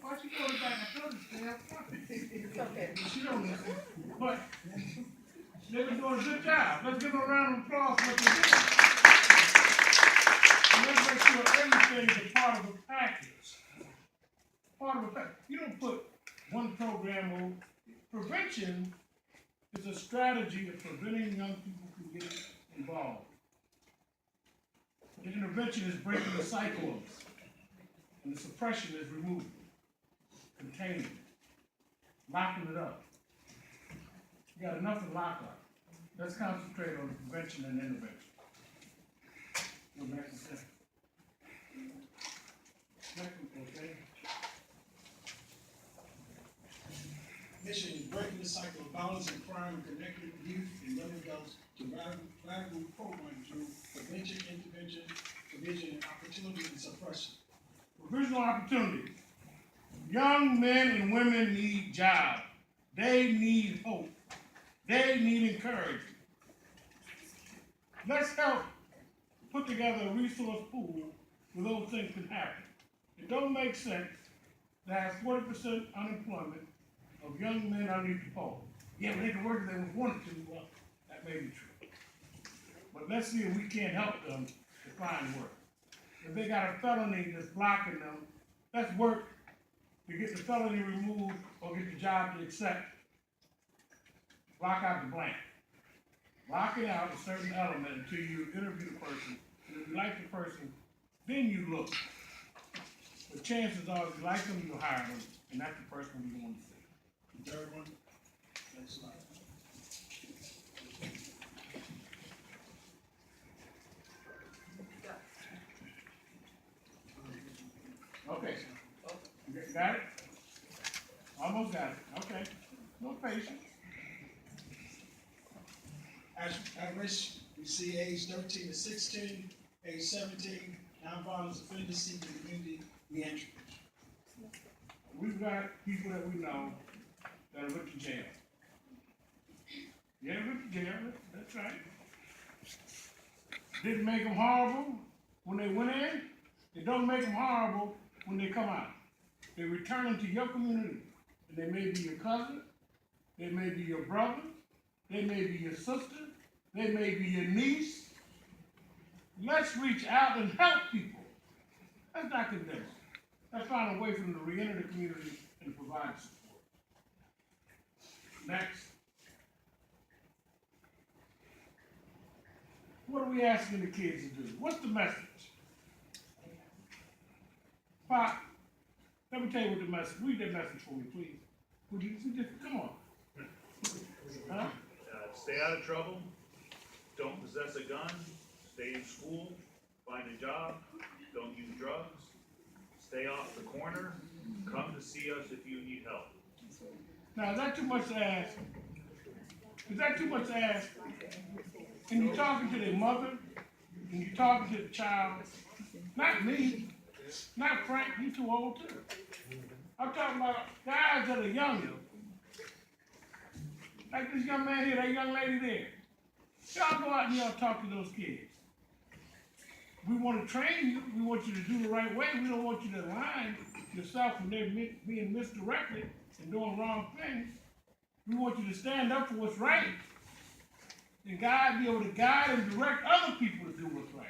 Why she go back? I told her to stay up front. It's okay. She don't listen. But they've been doing a good job. Let's give them a round of applause for what they did. And let's make sure everything is a part of a package. Part of a package. You don't put one program on. Prevention is a strategy of preventing young people from getting involved. The intervention is breaking the cycle, and the suppression is removing, containing, locking it up. You got enough to lock up. Let's concentrate on prevention and intervention. Go back to second. Okay. Mission is breaking the cycle of violence and crime and connecting youth and young adults to radical programs through prevention, intervention, provision, and opportunity and suppression. Provisional opportunity. Young men and women need jobs. They need hope. They need encouragement. Let's help put together a resource pool where those things can happen. It don't make sense to have 40% unemployment of young men underneath the pole. Yeah, but they can work if they wanted to. Well, that may be true. But let's see if we can't help them to find work. If they got a felony that's blocking them, let's work to get the felony removed or get the job to accept. Block out the blank. Lock it out a certain element until you interview the person. And if you like the person, then you look. The chances are, if you like them, you'll hire them. And that's the person we want to see. The third one, next slide. Okay. Got it? Almost got it. Okay. No patience. At risk, we see age 13 to 16, age 17, nonviolent offenders seeking community reentry. We've got people that we know that are went to jail. Yeah, went to jail. That's right. Didn't make them horrible when they went in. It don't make them horrible when they come out. They return into your community. And they may be your cousin. They may be your brother. They may be your sister. They may be your niece. Let's reach out and help people. Let's not condemn them. Let's find a way for them to re-enter the community and provide support. Next. What are we asking the kids to do? What's the message? Pop, let me tell you what the message. Read that message for me, please. Would you just come on? Huh? Stay out of trouble. Don't possess a gun. Stay in school. Find a job. Don't use drugs. Stay off the corner. Come to see us if you need help. Now, is that too much to ask? Is that too much to ask? And you're talking to their mother, and you're talking to the child. Not me. Not Frank. He's too old, too. I'm talking about guys that are younger. Like this young man here, that young lady there. Y'all go out and y'all talk to those kids. We want to train you. We want you to do the right way. We don't want you to align yourself when they're being misdirected and doing wrong things. We want you to stand up for what's right. And God be able to guide and direct other people to do what's right.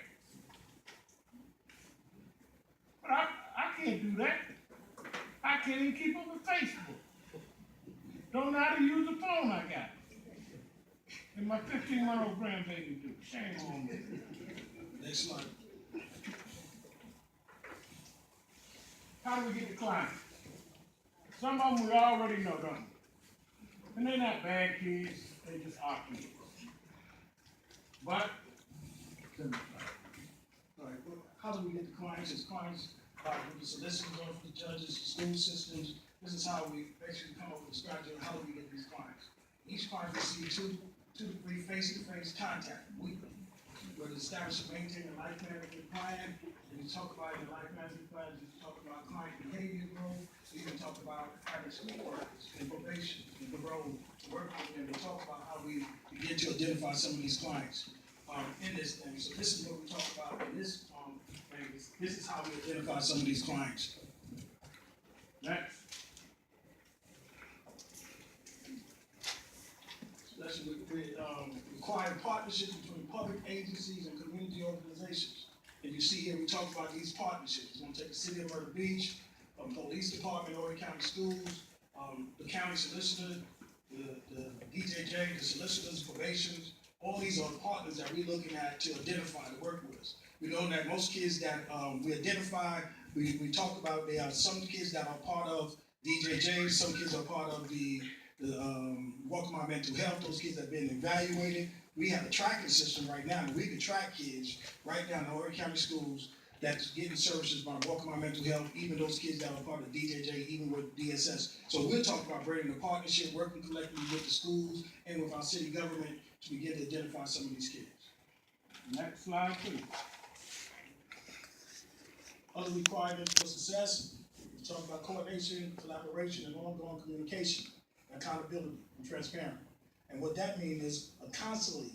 But I can't do that. I can't even keep up with Facebook. Don't know how to use the phone I got. And my 15-month-old grandbaby do. Shame on me. Next slide. How do we get the clients? Some of them we already know, don't we? And they're not bad kids, they just are kids. But, All right, well, how do we get the clients? As clients, with the solicitors, the judges, the school systems, this is how we basically come up with a strategy on how do we get these clients. Each client receives two to three face-to-face contact weekly. We're to establish and maintain a life management plan. And we talk about in the life management plan, we talk about client behavior growth. We even talk about having school workers and probation and parole to work with them. We talk about how we begin to identify some of these clients in this thing. So this is what we talk about in this thing. This is how we identify some of these clients. next. requiring partnerships between public agencies and community organizations. And you see here, we talk about these partnerships. It's gonna take the city of Myrtle Beach, police department, Horry County Schools, the county solicitor, the DJJ, the solicitors, probations. All these are partners that we're looking at to identify to work with us. We know that most kids that we identify, we talk about, there are some kids that are part of DJJ, some kids are part of the Welcome Our Mental Health, those kids have been evaluated. We have a tracking system right now, and we can track kids right now in the Horry County schools that's getting services by Welcome Our Mental Health, even those kids that are part of DJJ, even with DSS. So we're talking about bringing the partnership, working collectively with the schools and with our city government to begin to identify some of these kids. Next slide, please. Other requirements for success, we talk about coordination, collaboration, and ongoing communication, accountability, and transparency. And what that means is a constantly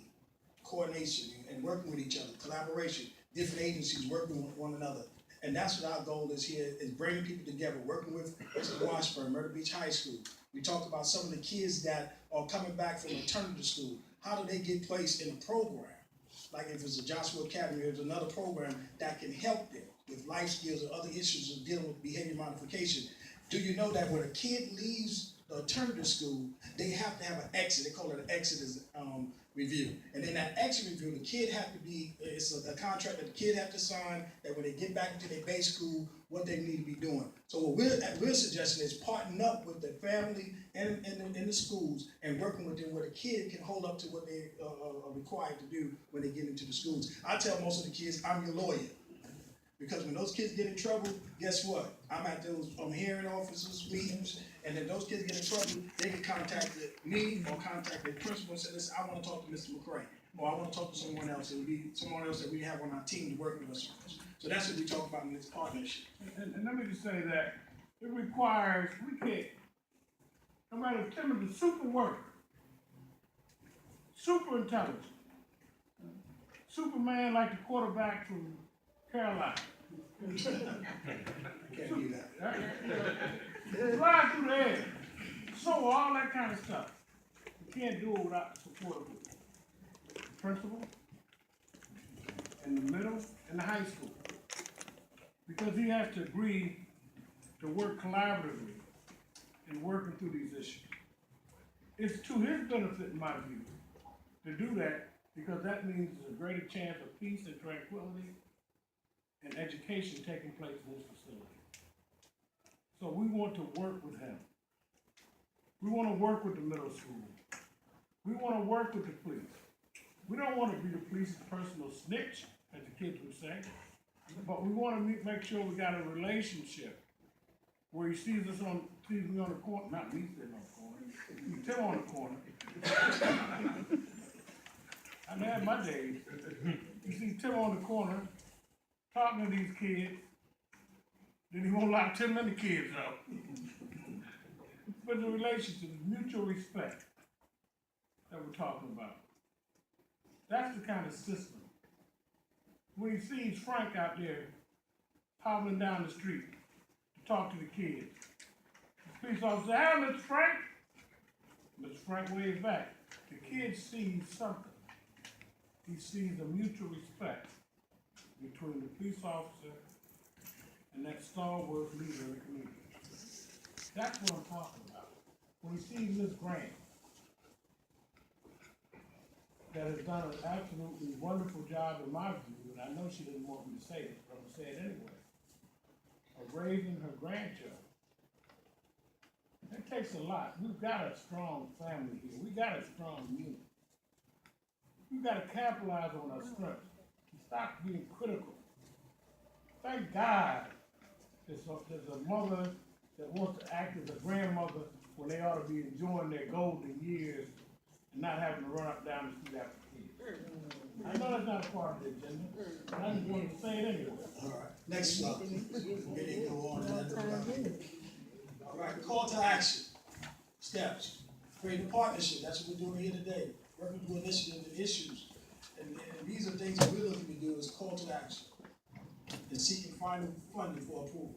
coordination and working with each other, collaboration, different agencies working with one another. And that's what our goal is here, is bringing people together, working with Washburn, Myrtle Beach High School. We talked about some of the kids that are coming back from alternative school. How do they get placed in a program? Like if it's a Joshua Academy, there's another program that can help them with life skills or other issues of dealing with behavior modification. Do you know that when a kid leaves the alternative school, they have to have an exit? They call it an exit review. And in that exit review, the kid have to be, it's a contract that the kid have to sign, that when they get back into their base school, what they need to be doing. So what we're suggesting is partnering up with the family and the schools and working with them where the kid can hold up to what they are required to do when they get into the schools. I tell most of the kids, I'm your lawyer. Because when those kids get in trouble, guess what? I'm at those hearing officers meetings, and if those kids get in trouble, they can contact me or contact their principal and say, listen, I want to talk to Mr. Mcray, or I want to talk to someone else. It would be someone else that we have on our team to work with us on. So that's what we talk about in this partnership. And let me just say that it requires, we can't, no matter if Tim is a super worker, super intelligent, Superman like the quarterback from Carolina. Can't do that. Fly through the air, so all that kind of stuff. You can't do it without the support of the principal, in the middle, and the high school. Because he has to agree to work collaboratively in working through these issues. It's to his benefit, in my view, to do that, because that means there's a greater chance of peace and tranquility and education taking place in this facility. So we want to work with him. We want to work with the middle school. We want to work with the police. We don't want to be the police's personal snitch, as the kids would say, but we want to make sure we got a relationship where he sees me on the corner, not me sitting on the corner, Tim on the corner. I've had my days. You see Tim on the corner, talking to these kids, then he won't lock 10 other kids up. But the relationship, mutual respect that we're talking about. That's the kind of system. When he sees Frank out there hobbling down the street to talk to the kids, the police officer says, "Hey, Mr. Frank." Mr. Frank waves back. The kid sees something. He sees a mutual respect between the police officer and that stalwart leader in the community. That's what I'm talking about. When he sees Ms. Grant, that has done an absolutely wonderful job in my view, and I know she didn't want me to say it, but I'm going to say it anyway, of raising her grandchildren. It takes a lot. We've got a strong family here. We got a strong unit. We've got to capitalize on our strengths. Stop being critical. Thank God there's a mother that wants to act as a grandmother when they ought to be enjoying their golden years and not having to run up down the street after kids. I know that's not a part of the agenda, but I just wanted to say it anyway. All right, next slide. We didn't go on to that. All right, call to action. Steps. Create a partnership. That's what we're doing here today. Working through initiatives and issues. And these are things that we're looking to do is call to action and seeking final funding for approval.